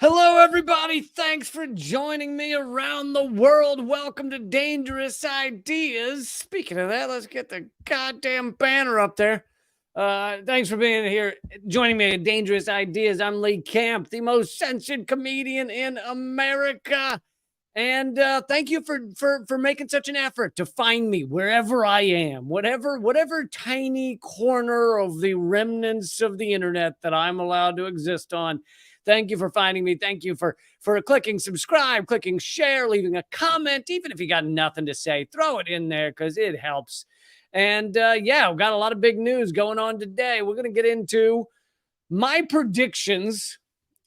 Hello, everybody. Thanks for joining me around the world. Welcome to Dangerous Ideas. Speaking of that, let's get the goddamn banner up there. Thanks for being here, joining me at Dangerous Ideas. I'm Lee Camp, the most censored comedian in America. And thank you for making such an effort to find me wherever I am, whatever tiny corner of the remnants of the internet that I'm allowed to exist on. Thank you for finding me. Thank you for clicking subscribe, clicking share, leaving a comment. Even if you got nothing to say, throw it in there because it helps. And yeah, we've got a lot of big news going on today. We're going to get into my predictions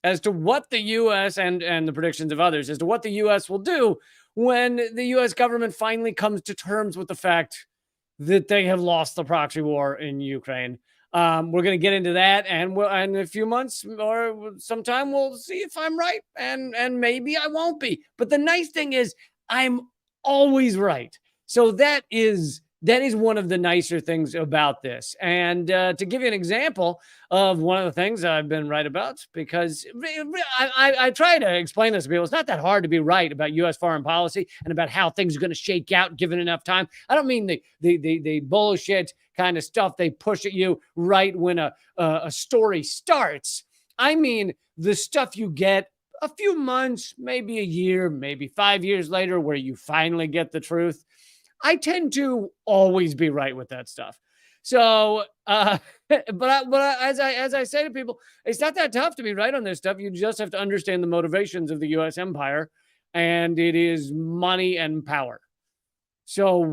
as to what the U.S. and the predictions of others as to what the U.S. will do when the U.S. government finally comes to terms with the fact that they have lost the proxy war in Ukraine. We're going to get into that, and in a few months or sometime we'll see if I'm right, and maybe I won't be. But the nice thing is I'm always right. So that is one of the nicer things about this. And to give you an example of one of the things I've been right about, because I try to explain this to people. It's not that hard to be right about U.S. foreign policy and about how things are going to shake out given enough time. I don't mean the bullshit kind of stuff they push at you right when a story starts. I mean the stuff you get a few months, maybe a year, maybe 5 years later, where you finally get the truth. I tend to always be right with that stuff. So, as I say to people, it's not that tough to be right on this stuff. You just have to understand the motivations of the U.S. empire, and it is money and power. So, if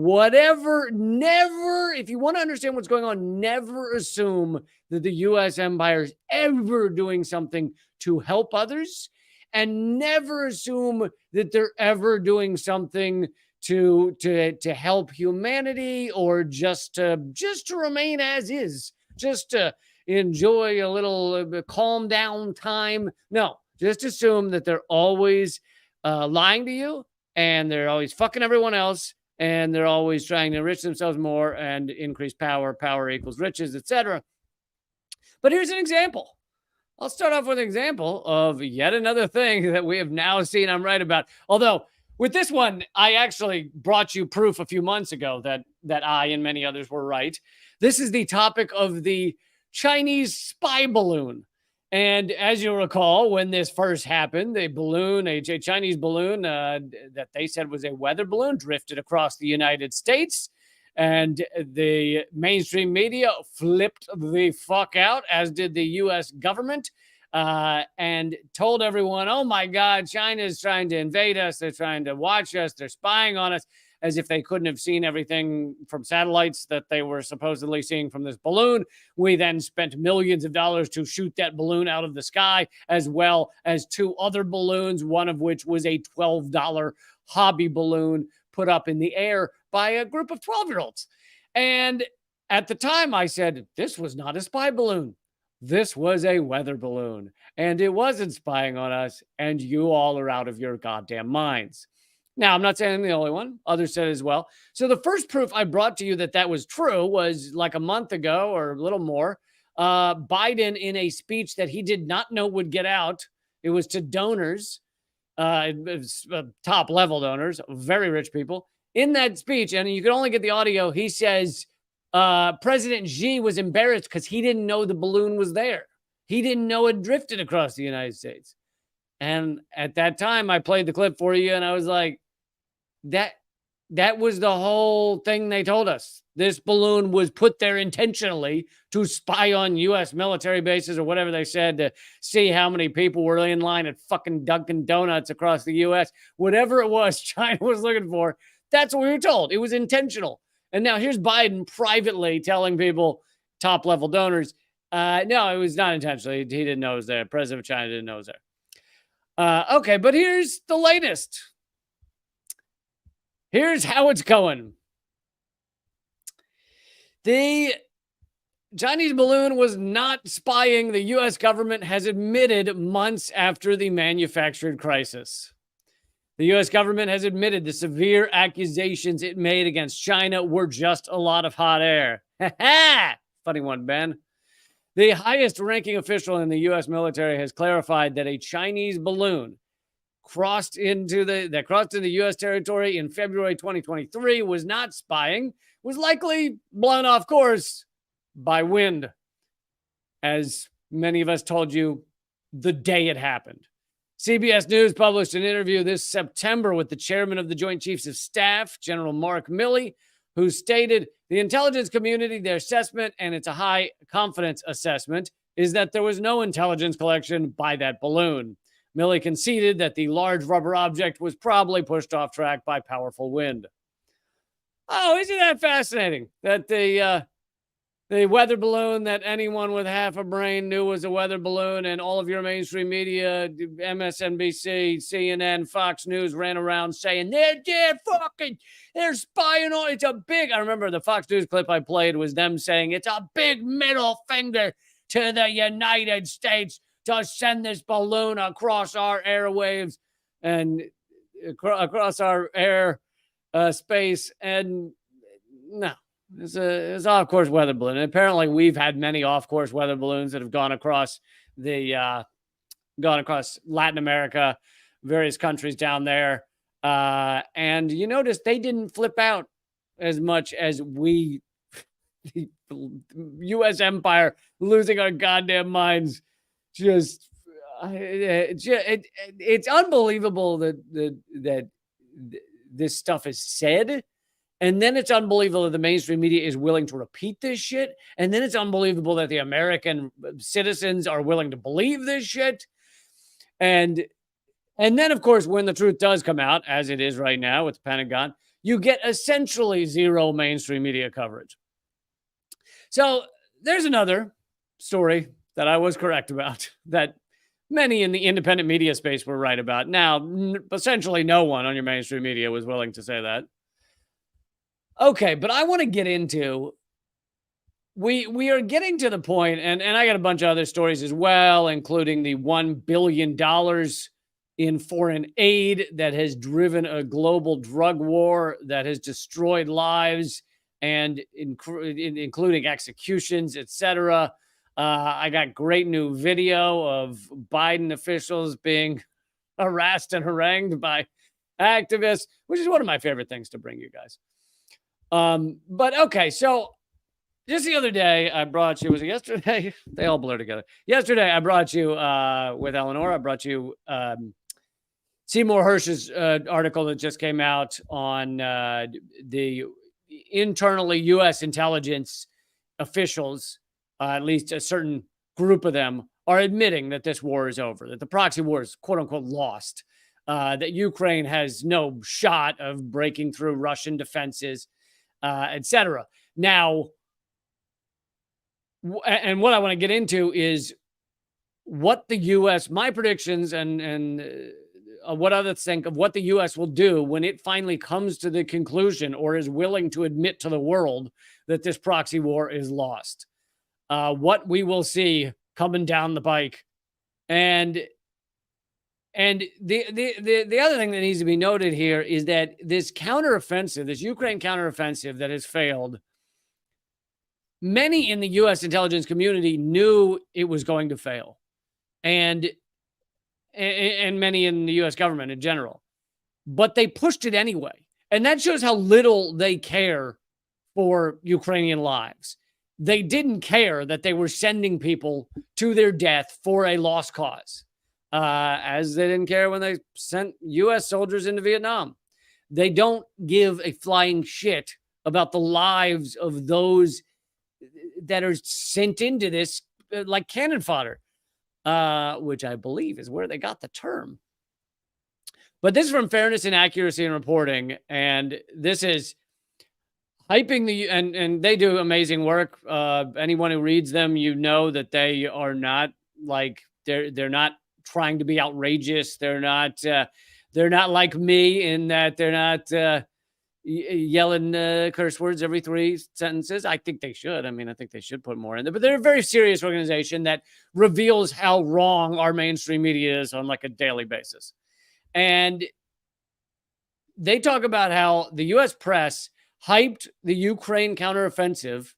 you want to understand what's going on, never assume that the U.S. empire is ever doing something to help others, and never assume that they're ever doing something to help humanity, or just to remain as is, just to enjoy a little calm down time. No, just assume that they're always lying to you, and they're always fucking everyone else, and they're always trying to enrich themselves more and increase power. Power equals riches, etc. But here's an example. I'll start off with an example of yet another thing that we have now seen I'm right about. Although with this one, I actually brought you proof a few months ago that I and many others were right. This is the topic of the Chinese spy balloon. And as you recall, when this first happened, a Chinese balloon that they said was a weather balloon, drifted across the United States. And the mainstream media flipped the fuck out, as did the U.S. government, and told everyone, oh my God, China's trying to invade us. They're trying to watch us. They're spying on us, as if they couldn't have seen everything from satellites that they were supposedly seeing from this balloon. We then spent millions of dollars to shoot that balloon out of the sky, as well as two other balloons, one of which was a $12 hobby balloon put up in the air by a group of 12-year-olds. And at the time, I said, this was not a spy balloon. This was a weather balloon, and it wasn't spying on us, and you all are out of your goddamn minds. Now, I'm not saying I'm the only one. Others said as well. So the first proof I brought to you that was true was like a month ago or a little more. Biden, in a speech that he did not know would get out, it was to donors, top level donors, very rich people. In that speech, and you can only get the audio, he says President Xi was embarrassed because he didn't know the balloon was there. He didn't know it drifted across the United States. And at that time, I played the clip for you, and I was like, that was the whole thing they told us. This balloon was put there intentionally to spy on U.S. military bases or whatever they said, to see how many people were in line at fucking Dunkin' Donuts across the U.S. Whatever it was China was looking for, that's what we were told. It was intentional. And now here's Biden privately telling people, top level donors, no, it was not intentionally. He didn't know it was there. President of China didn't know it was there. Okay, but here's the latest. Here's how it's going. The Chinese balloon was not spying. The U.S. government has admitted months after the manufactured crisis. The U.S. government has admitted the severe accusations it made against China were just a lot of hot air. Funny one, Ben. The highest ranking official in the U.S. military has clarified that a Chinese balloon crossed into the U.S. territory in February 2023 was not spying, was likely blown off course by wind, as many of us told you the day it happened. CBS News published an interview this September with the chairman of the Joint Chiefs of Staff, General Mark Milley, who stated the intelligence community, their assessment, and it's a high confidence assessment, is that there was no intelligence collection by that balloon. Milley conceded that the large rubber object was probably pushed off track by powerful wind. Oh, isn't that fascinating? That the weather balloon that anyone with half a brain knew was a weather balloon, and all of your mainstream media, MSNBC, CNN, Fox News, ran around saying, they're spying on, it's a big, I remember the Fox News clip I played was them saying, it's a big middle finger to the United States to send this balloon across our airwaves and across our air space. And no. It's an off-course weather balloon. And apparently, we've had many off-course weather balloons that have gone across Latin America, various countries down there. And you notice they didn't flip out as much as we, the U.S. empire, losing our goddamn minds. It's unbelievable that this stuff is said. And then it's unbelievable that the mainstream media is willing to repeat this shit. And then it's unbelievable that the American citizens are willing to believe this shit. And then, of course, when the truth does come out, as it is right now with the Pentagon, you get essentially zero mainstream media coverage. So there's another story that I was correct about, that many in the independent media space were right about. Now, essentially no one on your mainstream media was willing to say that. Okay, but I want to get into, we are getting to the point, and I got a bunch of other stories as well, including the $1 billion in foreign aid that has driven a global drug war that has destroyed lives and including executions, etc. I got great new video of Biden officials being harassed and harangued by activists, which is one of my favorite things to bring you guys. But okay, so just the other day I brought you, was it yesterday? They all blur together. Yesterday I brought you, with Eleanor, I brought you, Seymour Hersh's, article that just came out on, the internally U.S. intelligence officials, at least a certain group of them, are admitting that this war is over, that the proxy war is quote unquote lost, that Ukraine has no shot of breaking through Russian defenses, etc. Now, and what I want to get into is what the U.S., my predictions and what others think of what the U.S. will do when it finally comes to the conclusion or is willing to admit to the world that this proxy war is lost. What we will see coming down the pike. And the other thing that needs to be noted here is that this counteroffensive, this Ukraine counteroffensive that has failed, many in the U.S. intelligence community knew it was going to fail, and many in the U.S. government in general, but they pushed it anyway. And that shows how little they care for Ukrainian lives. They didn't care that they were sending people to their death for a lost cause. As they didn't care when they sent U.S. soldiers into Vietnam. They don't give a flying shit about the lives of those that are sent into this like cannon fodder, which I believe is where they got the term. But this is from Fairness and Accuracy in Reporting, and this is hyping the, and they do amazing work. Anyone who reads them, you know that they are not like, they're not trying to be outrageous. They're not like me in that they're not yelling curse words every 3 sentences. I think they should. I mean, I think they should put more in there, but they're a very serious organization that reveals how wrong our mainstream media is on like a daily basis. And they talk about how the U.S. press hyped the Ukraine counteroffensive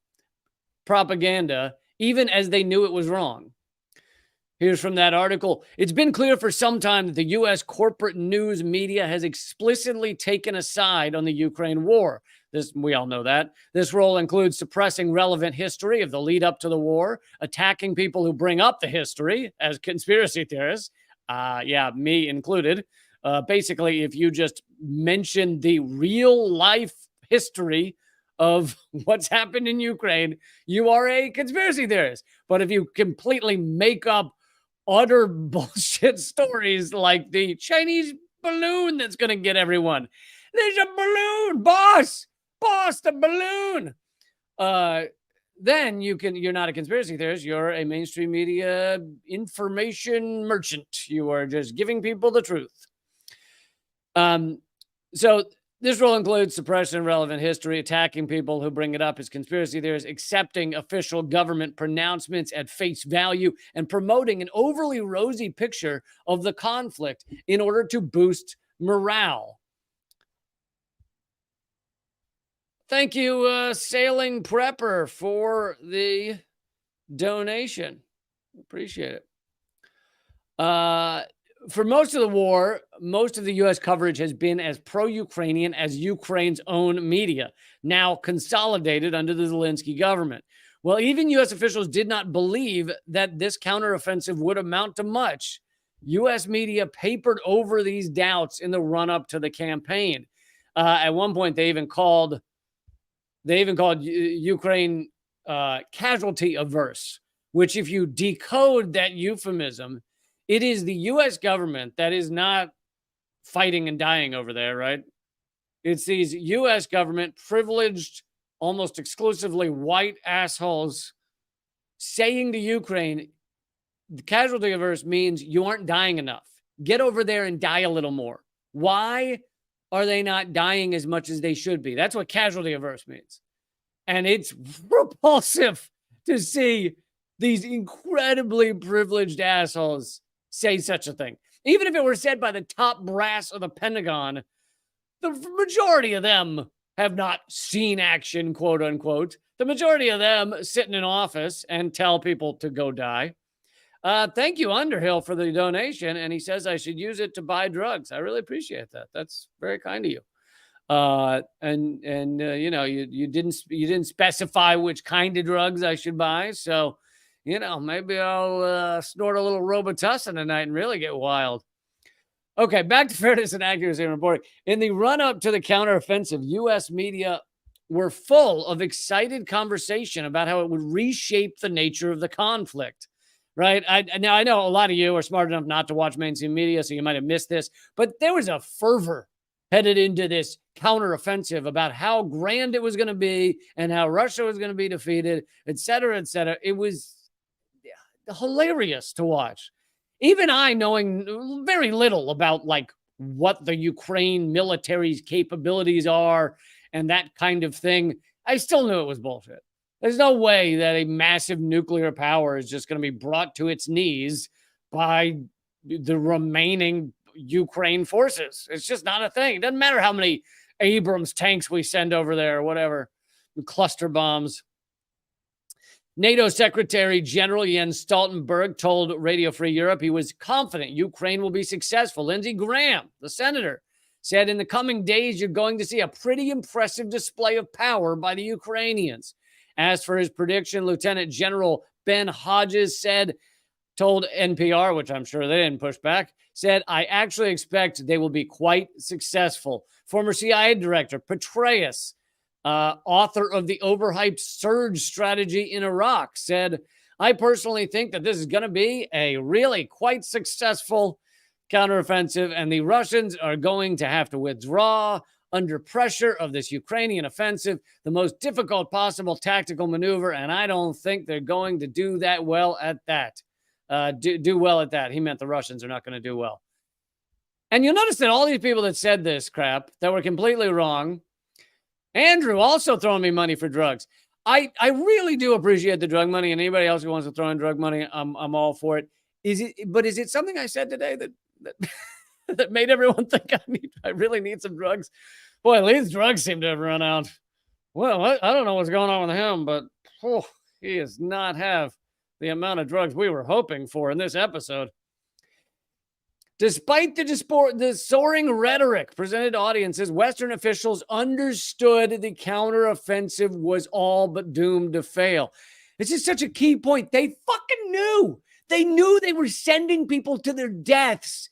propaganda even as they knew it was wrong. Here's from that article. It's been clear for some time that the U.S. corporate news media has explicitly taken a side on the Ukraine war. We all know that. This role includes suppressing relevant history of the lead up to the war, attacking people who bring up the history as conspiracy theorists. Me included. Basically, if you just mention the real life history of what's happened in Ukraine, you are a conspiracy theorist. But if you completely make up utter bullshit stories like the Chinese balloon that's going to get everyone, there's a balloon, boss, the balloon. Then you're not a conspiracy theorist. You're a mainstream media information merchant. You are just giving people the truth. So this role includes suppression of relevant history, attacking people who bring it up as conspiracy theorists, accepting official government pronouncements at face value, and promoting an overly rosy picture of the conflict in order to boost morale. Thank you, Sailing Prepper, for the donation. Appreciate it. For most of the war, most of the U.S. coverage has been as pro-Ukrainian as Ukraine's own media, now consolidated under the Zelensky government. Well, even U.S. officials did not believe that this counteroffensive would amount to much. U.S. media papered over these doubts in the run-up to the campaign. At one point, they even called Ukraine casualty averse, which, if you decode that euphemism, it is the U.S. government that is not fighting and dying over there, right? It's these U.S. government privileged, almost exclusively white assholes saying to Ukraine, the casualty averse means you aren't dying enough. Get over there and die a little more. Why are they not dying as much as they should be? That's what casualty averse means. And it's repulsive to see these incredibly privileged assholes say such a thing. Even if it were said by the top brass of the Pentagon, the majority of them have not seen action, quote unquote. The majority of them sit in an office and tell people to go die. Thank you, Underhill, for the donation. And he says I should use it to buy drugs. I really appreciate that. That's very kind of you. You didn't specify which kind of drugs I should buy. So, maybe I'll snort a little Robitussin tonight and really get wild. Okay, back to fairness and accuracy in reporting. In the run-up to the counteroffensive, U.S. media were full of excited conversation about how it would reshape the nature of the conflict, right? I know a lot of you are smart enough not to watch mainstream media, so you might have missed this, but there was a fervor headed into this counteroffensive about how grand it was going to be and how Russia was going to be defeated, et cetera, et cetera. It was hilarious to watch. Even I, knowing very little about what the Ukraine military's capabilities are and that kind of thing, I still knew it was bullshit. There's no way that a massive nuclear power is just going to be brought to its knees by the remaining Ukraine forces. It's just not a thing. It doesn't matter how many Abrams tanks we send over there or whatever, cluster bombs. NATO Secretary General Jens Stoltenberg told Radio Free Europe he was confident Ukraine will be successful. Lindsey Graham, the senator, said in the coming days, you're going to see a pretty impressive display of power by the Ukrainians. As for his prediction, Lieutenant General Ben Hodges told NPR, which I'm sure they didn't push back, said, I actually expect they will be quite successful. Former CIA Director Petraeus, author of the overhyped surge strategy in Iraq, said, I personally think that this is going to be a really quite successful counteroffensive, and the Russians are going to have to withdraw under pressure of this Ukrainian offensive, the most difficult possible tactical maneuver, and I don't think they're going to do that well at that. Do well at that. He meant the Russians are not going to do well. And you'll notice that all these people that said this crap that were completely wrong, Andrew also throwing me money for drugs. I really do appreciate the drug money, and anybody else who wants to throw in drug money, I'm all for it. Is it something I said today that that made everyone think I really need some drugs? Boy, Lee's drugs seem to have run out. Well, I don't know what's going on with him, but he does not have the amount of drugs we were hoping for in this episode. Despite the soaring rhetoric presented to audiences, Western officials understood the counteroffensive was all but doomed to fail. This is such a key point. They fucking knew. They knew they were sending people to their deaths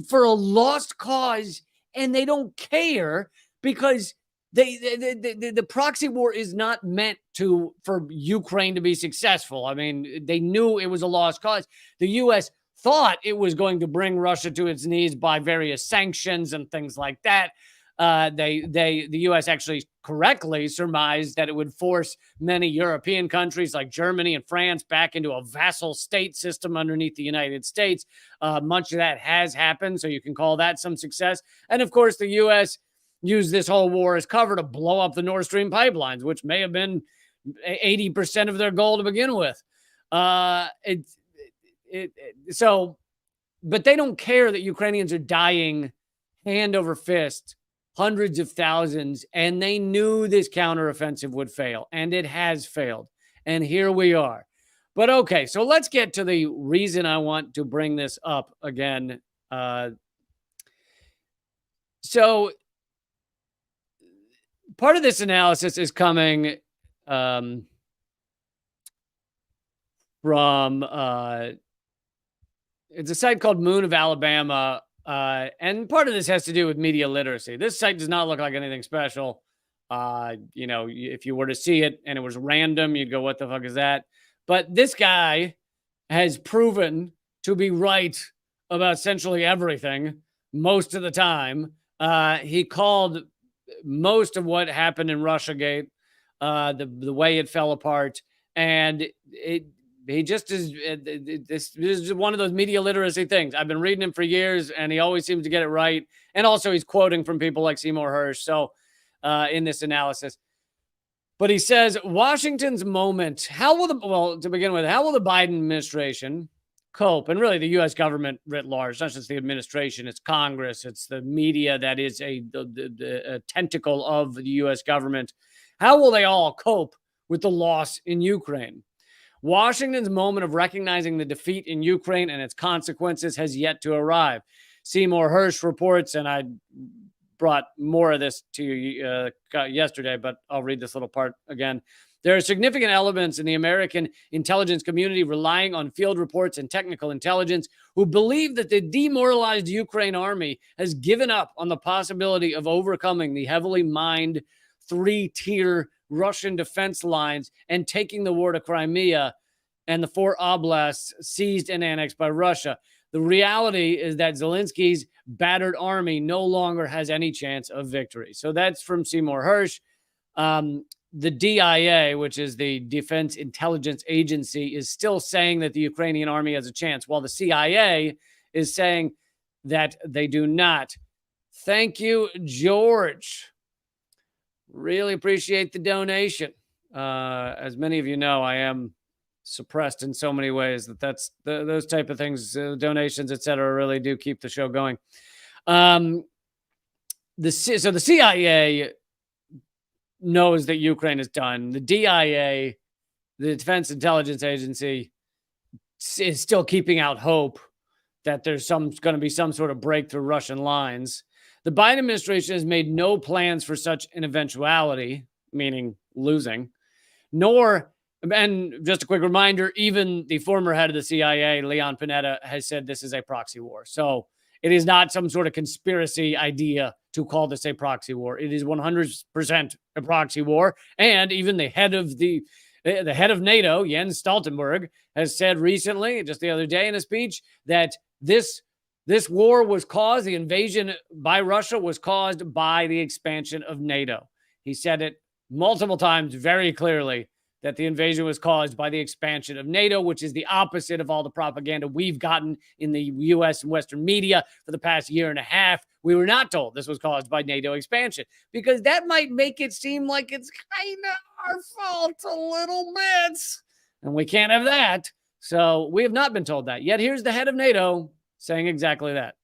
for a lost cause, and they don't care because the proxy war is not meant for Ukraine to be successful. I mean, they knew it was a lost cause. The U.S. thought it was going to bring Russia to its knees by various sanctions and things like that. The U.S. actually correctly surmised that it would force many European countries like Germany and France back into a vassal state system underneath the United States. Much of that has happened, so you can call that some success. And of course, the U.S. used this whole war as cover to blow up the Nord Stream pipelines, which may have been 80% of their goal to begin with. But they don't care that Ukrainians are dying hand over fist, hundreds of thousands, and they knew this counteroffensive would fail, and it has failed. And here we are. But okay, so let's get to the reason I want to bring this up again. So part of this analysis is coming from it's a site called Moon of Alabama, and part of this has to do with media literacy. This site does not look like anything special. If you were to see it and it was random, you'd go, what the fuck is that? But this guy has proven to be right about essentially everything most of the time. He called most of what happened in Russiagate, the way it fell apart, and he just is. This is one of those media literacy things. I've been reading him for years, and he always seems to get it right. And also, he's quoting from people like Seymour Hersh. So, in this analysis, but he says Washington's moment. To begin with, how will the Biden administration cope, and really the U.S. government writ large, not just the administration, it's Congress, it's the media that is a tentacle of the U.S. government. How will they all cope with the loss in Ukraine? Washington's moment of recognizing the defeat in Ukraine and its consequences has yet to arrive. Seymour Hersh reports, and I brought more of this to you yesterday, but I'll read this little part again. There are significant elements in the American intelligence community relying on field reports and technical intelligence who believe that the demoralized Ukraine army has given up on the possibility of overcoming the heavily mined three-tier Russian defense lines and taking the war to Crimea and the 4 oblasts seized and annexed by Russia. The reality is that Zelensky's battered army no longer has any chance of victory. So that's from Seymour Hersh. The DIA, which is the Defense Intelligence Agency, is still saying that the Ukrainian army has a chance, while the CIA is saying that they do not. Thank you, George. Really appreciate the donation. As many of you know, I am suppressed in so many ways those type of things, donations, etc., really do keep the show going. So the CIA knows that Ukraine is done. The DIA, the Defense Intelligence Agency, is still keeping out hope that there's going to be some sort of break through Russian lines. The Biden administration has made no plans for such an eventuality, meaning losing, and just a quick reminder, even the former head of the CIA, Leon Panetta, has said this is a proxy war. So it is not some sort of conspiracy idea to call this a proxy war. It is 100% a proxy war. And even the head of NATO, Jens Stoltenberg, has said recently, just the other day in a speech, that this war was caused, the invasion by Russia was caused by the expansion of NATO. He said it multiple times very clearly that the invasion was caused by the expansion of NATO, which is the opposite of all the propaganda we've gotten in the U.S. and Western media for the past year and a half. We were not told this was caused by NATO expansion, because that might make it seem like it's kind of our fault a little bit. And we can't have that. So we have not been told that. Yet here's the head of NATO saying exactly that.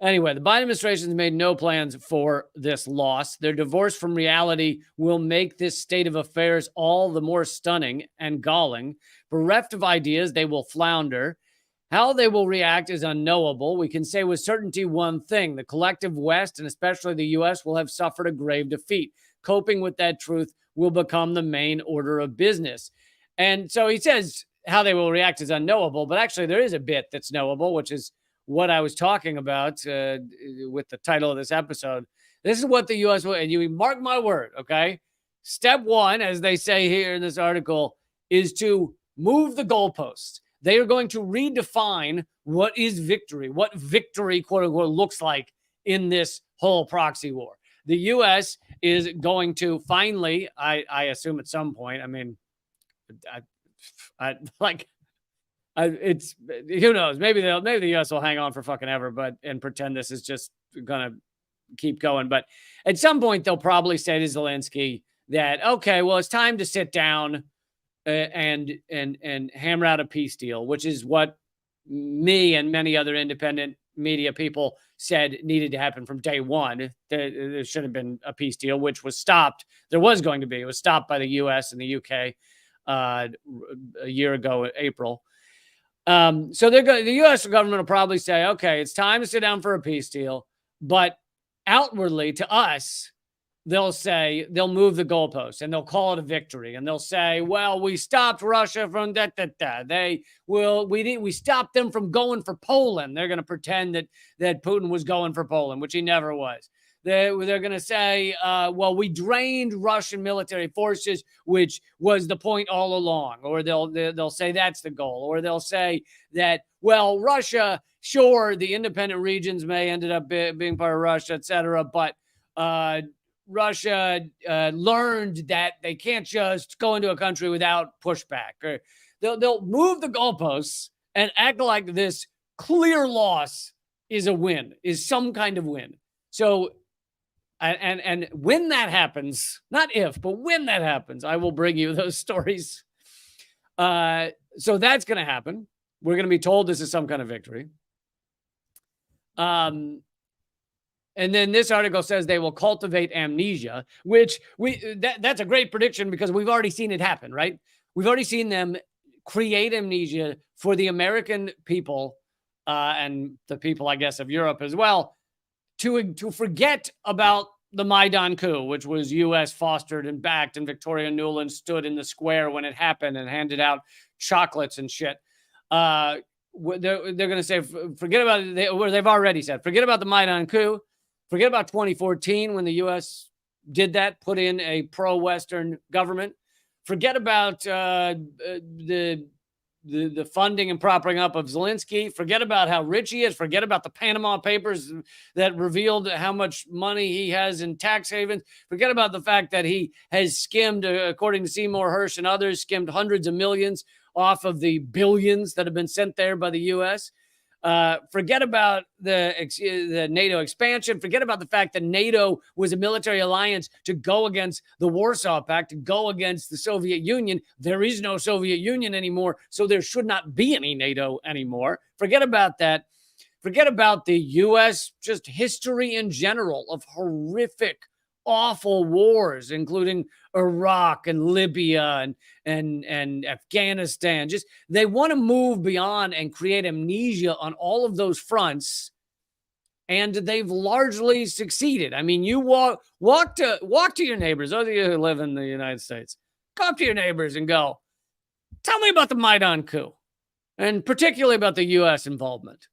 Anyway, the Biden administration has made no plans for this loss. Their divorce from reality will make this state of affairs all the more stunning and galling. Bereft of ideas, they will flounder. How they will react is unknowable. We can say with certainty one thing: the collective West, and especially the U.S., will have suffered a grave defeat. Coping with that truth will become the main order of business. And so he says how they will react is unknowable, but actually there is a bit that's knowable, which is what I was talking about with the title of this episode. This is what the U.S. will, and you mark my word, okay? Step one, as they say here in this article, is to move the goalposts. They are going to redefine what is victory, what victory, quote unquote, looks like in this whole proxy war. The U.S. is going to finally, I assume at some point, I mean, it's, who knows? Maybe the U.S. will hang on for fucking ever, and pretend this is just gonna keep going. But at some point, they'll probably say to Zelensky that, okay, well, it's time to sit down and hammer out a peace deal, which is what me and many other independent media people said needed to happen from day one. There should have been a peace deal, which was stopped. There was going to be. It was stopped by the U.S. and the U.K. A year ago, April. So the U.S. government will probably say, okay, it's time to sit down for a peace deal. But outwardly to us, they'll move the goalposts and they'll call it a victory. And they'll say, well, we stopped Russia from we stopped them from going for Poland. They're going to pretend that Putin was going for Poland, which he never was. They're going to say, well, we drained Russian military forces, which was the point all along. Or they'll say that's the goal. Or they'll say that, well, Russia, sure, the independent regions may ended up being part of Russia, et cetera, but Russia learned that they can't just go into a country without pushback. Or they'll move the goalposts and act like this clear loss is a win, is some kind of win. So, and when that happens, not if, but when that happens, I will bring you those stories. So that's going to happen. We're going to be told this is some kind of victory. And then this article says they will cultivate amnesia, which that's a great prediction because we've already seen it happen, right? We've already seen them create amnesia for the American people and the people, I guess, of Europe as well, to forget about the Maidan coup, which was U.S. fostered and backed, and Victoria Nuland stood in the square when it happened and handed out chocolates and shit. They're going to say, forget about it. They've already said, forget about the Maidan coup. Forget about 2014 when the U.S. did that, put in a pro-Western government. Forget about the funding and propping up of Zelensky. Forget about how rich he is. Forget about the Panama Papers that revealed how much money he has in tax havens. Forget about the fact that he has skimmed, according to Seymour Hersh and others, skimmed hundreds of millions off of the billions that have been sent there by the U.S. Forget about the NATO expansion. Forget about the fact that NATO was a military alliance to go against the Warsaw Pact, to go against the Soviet Union. There is no Soviet Union anymore, so there should not be any NATO anymore. Forget about that. Forget about the U.S., just history in general of horrific, awful wars, including Iraq and Libya and Afghanistan. Just they want to move beyond and create amnesia on all of those fronts, and they've largely succeeded. I mean, you walk to your neighbors, those of you who live in the United States, go up to your neighbors and go, tell me about the Maidan coup, and particularly about the U.S. involvement.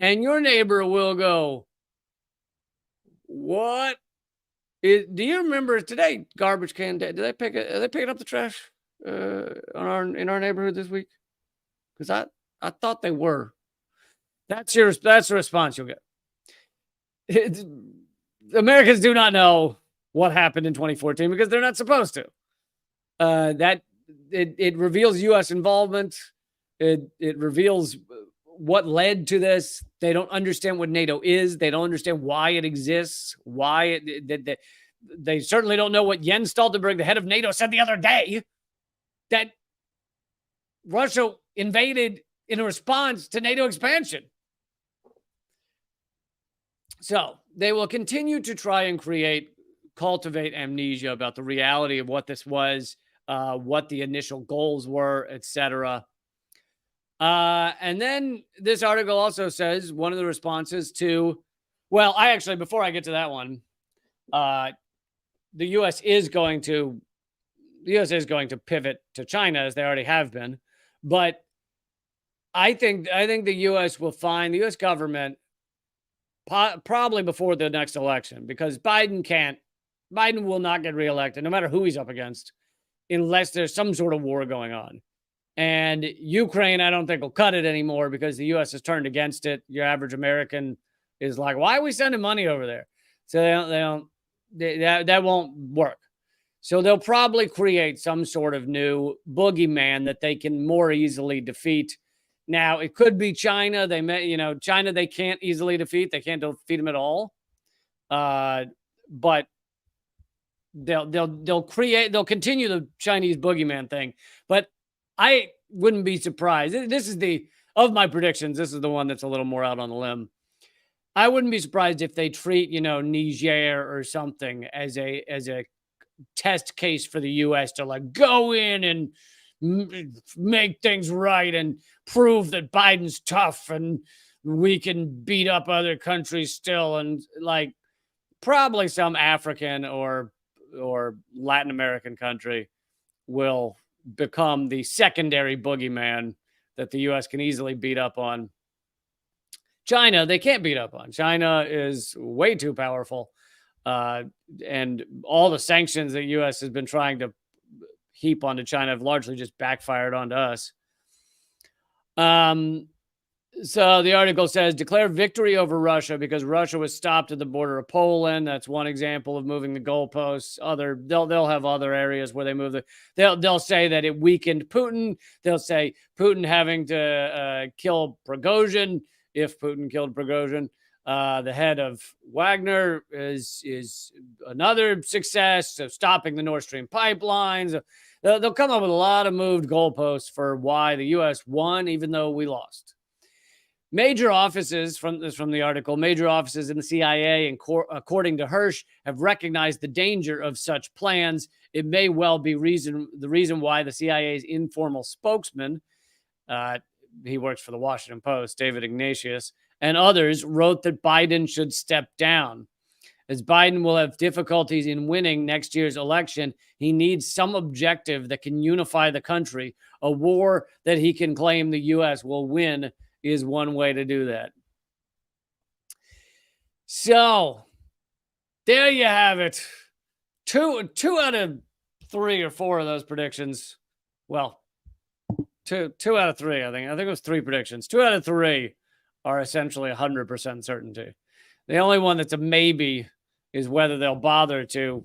And your neighbor will go, what? Do you remember today, garbage can day? Are they picking up the trash in our neighborhood this week? Because I thought they were. That's the response you'll get. Americans do not know what happened in 2014 because they're not supposed to. That it reveals U.S. involvement. It reveals what led to this. They don't understand what NATO is. They don't understand why it exists. They certainly don't know what Jens Stoltenberg, the head of NATO, said the other day, that Russia invaded in response to NATO expansion. So they will continue to try and cultivate amnesia about the reality of what this was, what the initial goals were, etc. And then this article also says one of the responses to, well, before I get to that one, the U.S. is going to pivot to China, as they already have been, but I think the U.S. government probably before the next election, because Biden will not get reelected no matter who he's up against unless there's some sort of war going on. And Ukraine, I don't think will cut it anymore because the U.S. has turned against it. Your average American is like, why are we sending money over there? So that won't work. So they'll probably create some sort of new boogeyman that they can more easily defeat. Now, it could be China. China, they can't easily defeat. They can't defeat them at all. But they'll continue the Chinese boogeyman thing. But I wouldn't be surprised. Of my predictions, this is the one that's a little more out on the limb. I wouldn't be surprised if they treat, Niger or something as a test case for the U.S. to like go in and make things right and prove that Biden's tough and we can beat up other countries still. And like probably some African or Latin American country will become the secondary boogeyman that the U.S. can easily beat up on. China, they can't beat up on. China is way too powerful. And all the sanctions that U.S. has been trying to heap onto China have largely just backfired onto us. So the article says, declare victory over Russia because Russia was stopped at the border of Poland. That's one example of moving the goalposts. They'll have other areas where they move they'll say that it weakened Putin. They'll say Putin having to kill Prigozhin. If Putin killed Prigozhin, the head of Wagner is another success. So stopping the Nord Stream pipelines. They'll come up with a lot of moved goalposts for why the U.S. won, even though we lost. Major offices, from the article, major offices in the CIA, and according to Hirsch, have recognized the danger of such plans. It may well be the reason why the CIA's informal spokesman, he works for the Washington Post, David Ignatius, and others wrote that Biden should step down. As Biden will have difficulties in winning next year's election, he needs some objective that can unify the country. A war that he can claim the U.S. will win is one way to do that. So there you have it. Two out of 3 or 4 of those predictions. Well, two out of 3, I think it was 3 predictions. 2 out of 3 are essentially 100% certainty. The only one that's a maybe is whether they'll bother to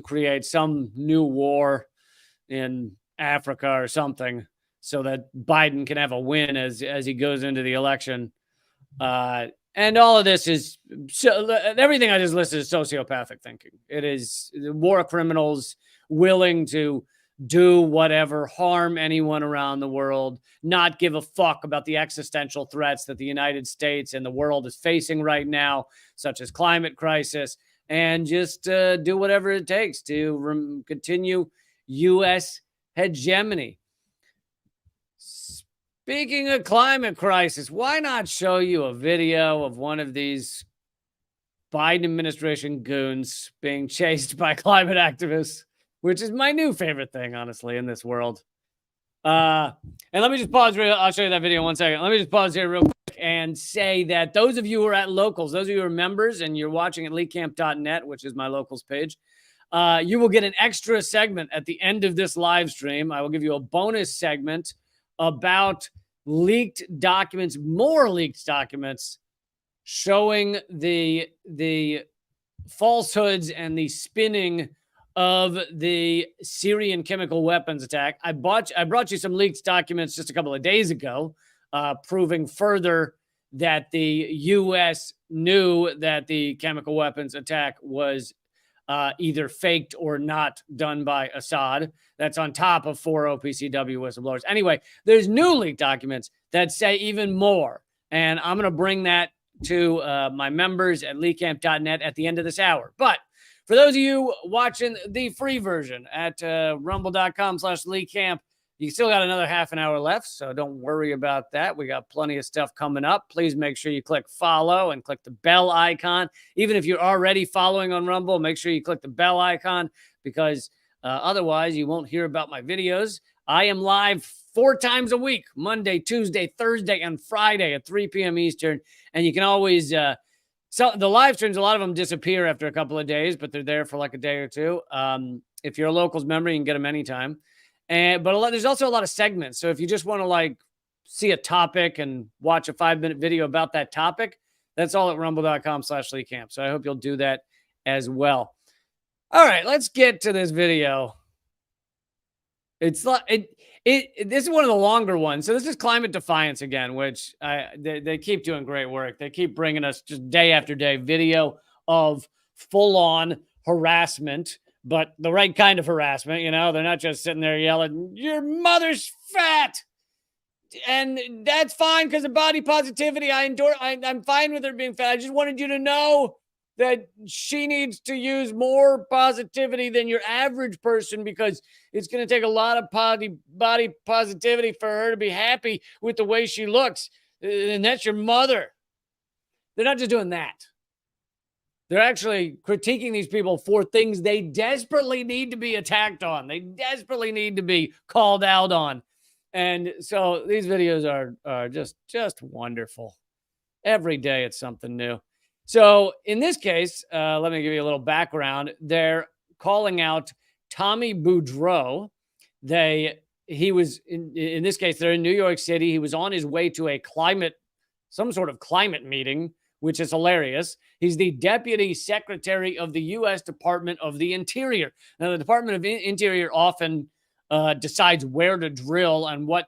create some new war in Africa or something, so that Biden can have a win as he goes into the election. And all of this is, everything I just listed is sociopathic thinking. It is war criminals willing to do whatever, harm anyone around the world, not give a fuck about the existential threats that the United States and the world is facing right now, such as climate crisis, and just do whatever it takes to continue U.S. hegemony. Speaking of climate crisis, why not show you a video of one of these Biden administration goons being chased by climate activists, which is my new favorite thing, honestly, in this world. And let me just pause. I'll show you that video in 1 second. Let me just pause here real quick and say that those of you who are at locals, those of you who are members and you're watching at leakcamp.net, which is my locals page, you will get an extra segment at the end of this live stream. I will give you a bonus segment about leaked documents, more leaked documents showing the falsehoods and the spinning of the Syrian chemical weapons attack. I brought you some leaked documents just a couple of days ago, proving further that the U.S. knew that the chemical weapons attack was either faked or not done by Assad. That's on top of 4 OPCW whistleblowers. Anyway, there's new leaked documents that say even more. And I'm going to bring that to my members at leecamp.net at the end of this hour. But for those of you watching the free version at rumble.com/leecamp, you still got another half an hour left, so don't worry about that. We got plenty of stuff coming up. Please make sure you click follow and click the bell icon. Even if you're already following on Rumble, make sure you click the bell icon because otherwise you won't hear about my videos. I am live 4 times a week, Monday, Tuesday, Thursday, and Friday at 3 p.m. Eastern. And you can always, so the live streams, a lot of them disappear after a couple of days, but they're there for like a day or two. If you're a Locals member, you can get them anytime. But there's also a lot of segments. So if you just want to like see a topic and watch a 5-minute video about that topic, that's all at rumble.com/leecamp. So I hope you'll do that as well. All right, let's get to this video. It's like this is one of the longer ones. So this is Climate Defiance again, which they keep doing great work. They keep bringing us just day after day video of full-on harassment, but the right kind of harassment. You know, they're not just sitting there yelling, "Your mother's fat," and that's fine because of body positivity. I'm fine with her being fat. I just wanted you to know that she needs to use more positivity than your average person because it's going to take a lot of body positivity for her to be happy with the way she looks. And that's your mother. They're not just doing that. They're actually critiquing these people for things they desperately need to be attacked on. They desperately need to be called out on. And so these videos are just wonderful. Every day it's something new. So in this case, let me give you a little background. They're calling out Tommy Boudreau. He was in this case, they're in New York City. He was on his way to some sort of climate meeting, which is hilarious. He's the Deputy Secretary of the U.S. Department of the Interior. Now, the Department of Interior often decides where to drill and what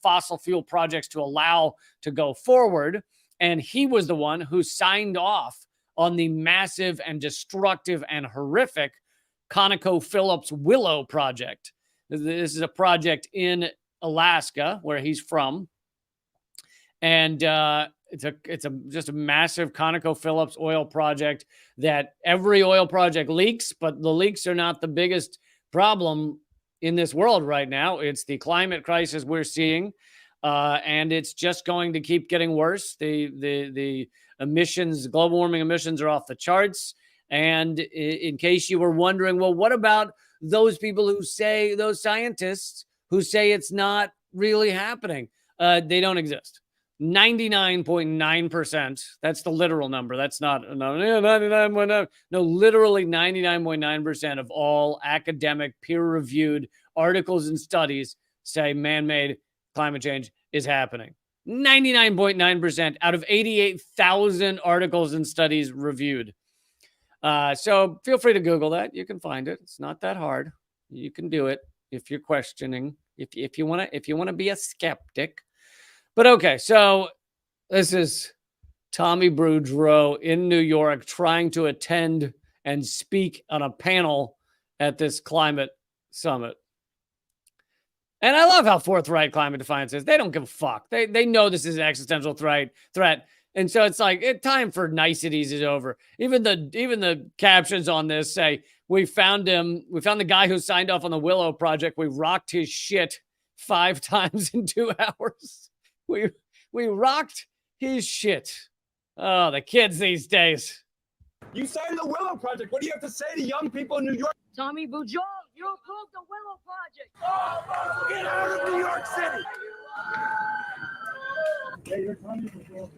fossil fuel projects to allow to go forward. And he was the one who signed off on the massive and destructive and horrific ConocoPhillips Willow project. This is a project in Alaska where he's from. And it's just a massive ConocoPhillips oil project that every oil project leaks, but the leaks are not the biggest problem in this world right now. It's the climate crisis we're seeing. And it's just going to keep getting worse. The emissions, global warming emissions are off the charts. And in case you were wondering, well, what about those people those scientists who say it's not really happening? They don't exist. 99.9%. That's the literal number. That's not 99.9. No, literally 99.9% of all academic peer-reviewed articles and studies say man-made climate change is happening. 99.9% out of 88,000 articles and studies reviewed. So feel free to Google that. You can find it. It's not that hard. You can do it if you're questioning. If you want to be a skeptic. But okay, so this is Tommy Boudreau in New York trying to attend and speak on a panel at this climate summit. And I love how forthright Climate Defiance is. They don't give a fuck. They know this is an existential threat. And so it's like, time for niceties is over. Even the captions on this say, we found the guy who signed off on the Willow project. We rocked his shit 5 times in 2 hours. We rocked his shit. Oh, the kids these days. You signed the Willow project. What do you have to say to young people in New York? Tommy Boudreau, you approved the Willow project. Oh, get out of New York City. Hey, you're Tommy Boudreau.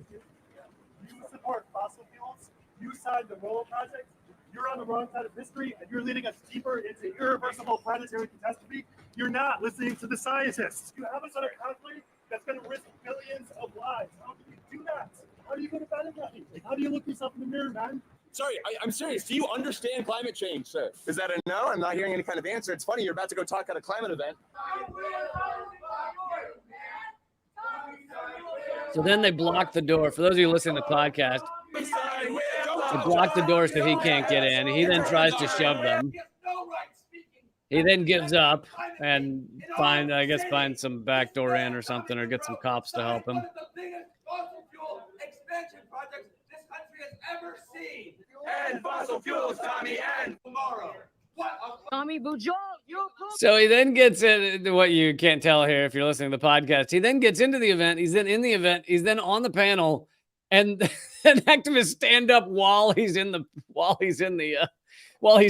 You support fossil fuels. You signed the Willow project. You're on the wrong side of history, and you're leading us deeper into irreversible planetary catastrophe. You're not listening to the scientists. You have us on a conflict that's going to risk billions of lives. How can you do that? How are you going to defend it? How do you look yourself in the mirror, man? Sorry, I'm serious. Do you understand climate change, sir? Is that a no? I'm not hearing any kind of answer. It's funny, you're about to go talk at a climate event. So then they block the door. For those of you listening to the podcast, they block the door so he can't get in. He then tries to shove them. He then gives up and finds some back door in or something, or get some cops to help him. Expansion projects end. Fossil fuels, Tommy end. Tomorrow. Tommy Bujold, you approved. So he then gets into what you can't tell here if you're listening to the podcast. He then gets into the event. He's then in the event. He's then on the panel, and an activist stand up while he's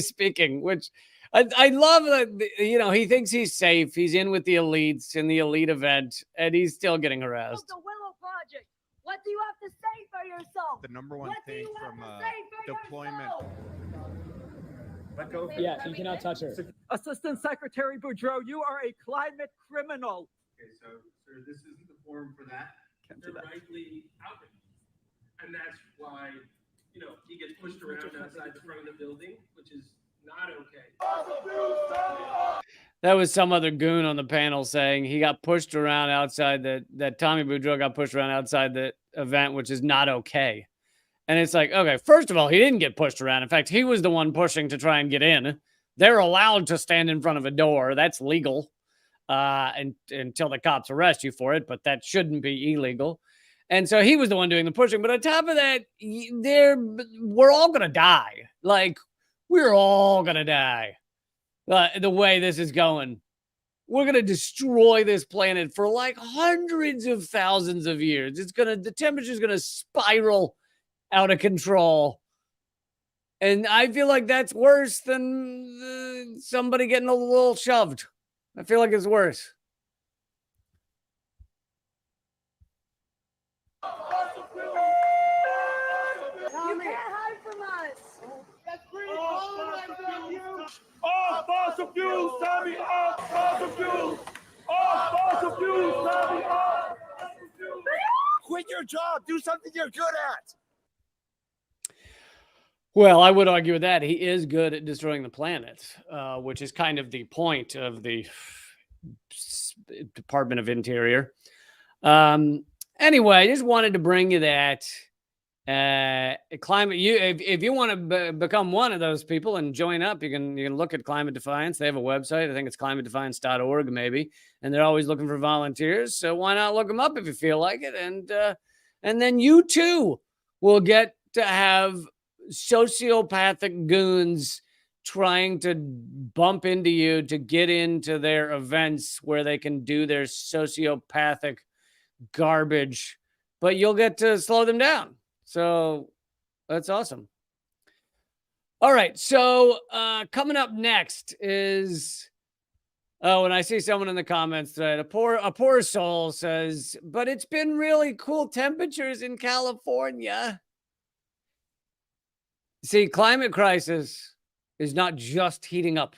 speaking, which I love that. You know, he thinks he's safe. He's in with the elites in the elite event, and he's still getting harassed. The Willow Project. What do you have to say for yourself? The number one What do thing you have from to say for deployment. yourself? Let go. Yeah, you cannot touch her. Assistant Secretary Boudreaux, you are a climate criminal. Okay, so sir, this isn't the forum for that. Can't do They're that. rightly outraged. And that's why, you know, he gets pushed around outside the front of the building, which is not okay. That was some other goon on the panel saying he got pushed around outside that Tommy Boudreaux got pushed around outside the event, which is not okay. And it's like, okay, first of all, he didn't get pushed around. In fact, he was the one pushing to try and get in. They're allowed to stand in front of a door. That's legal until the cops arrest you for it, but that shouldn't be illegal. And so he was the one doing the pushing. But on top of that, we're all going to die. Like, we're all going to die the way this is going. We're going to destroy this planet for like hundreds of thousands of years. The temperature's going to spiral out of control. And I feel like that's worse than somebody getting a little shoved. I feel like it's worse. You can't hide from us. All fossil fuels, Tommy, all fossil fuels. All fossil fuels, Tommy, all fossil fuels. Quit your job. Do something you're good at. Well, I would argue with that. He is good at destroying the planet, which is kind of the point of the Department of Interior. Anyway, I just wanted to bring you that. Climate. If you want to become one of those people and join up, you can look at Climate Defiance. They have a website. I think it's climatedefiance.org maybe, and they're always looking for volunteers. So why not look them up if you feel like it? And then you too will get to have sociopathic goons trying to bump into you to get into their events where they can do their sociopathic garbage, but you'll get to slow them down. So that's awesome. All right. So coming up next is, and I see someone in the comments that a poor soul says, but it's been really cool temperatures in California. See, climate crisis is not just heating up.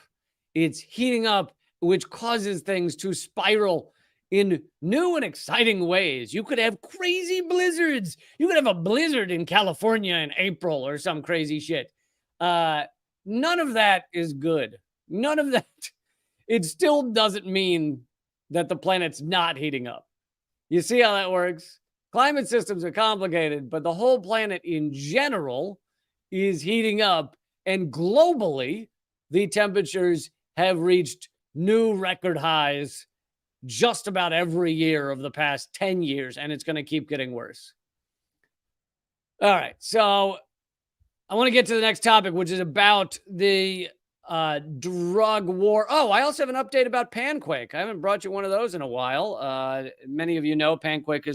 It's heating up, which causes things to spiral in new and exciting ways. You could have crazy blizzards. You could have a blizzard in California in April or some crazy shit. None of that is good. None of that. It still doesn't mean that the planet's not heating up. You see how that works? Climate systems are complicated, but the whole planet in general is heating up, and globally, the temperatures have reached new record highs just about every year of the past 10 years, and it's going to keep getting worse. All right, so I want to get to the next topic, which is about the drug war. Oh, I also have an update about Panquake. I haven't brought you one of those in a while. Many of you know Panquake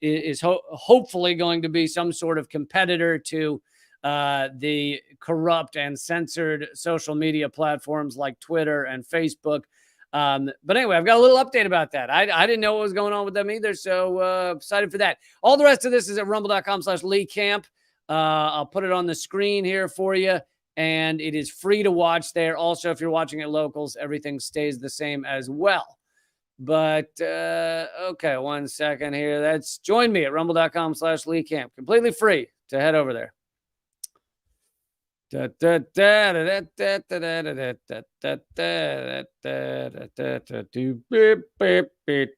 is hopefully going to be some sort of competitor to the corrupt and censored social media platforms like Twitter and Facebook. But anyway, I've got a little update about that. I didn't know what was going on with them either, so excited for that. All the rest of this is at rumble.com/Lee Camp. I'll put it on the screen here for you, and it is free to watch there. Also, if you're watching at Locals, everything stays the same as well. But, okay, 1 second here. That's join me at rumble.com/Lee Camp. Completely free to head over there. Da da da da da da da da da da da da da da da da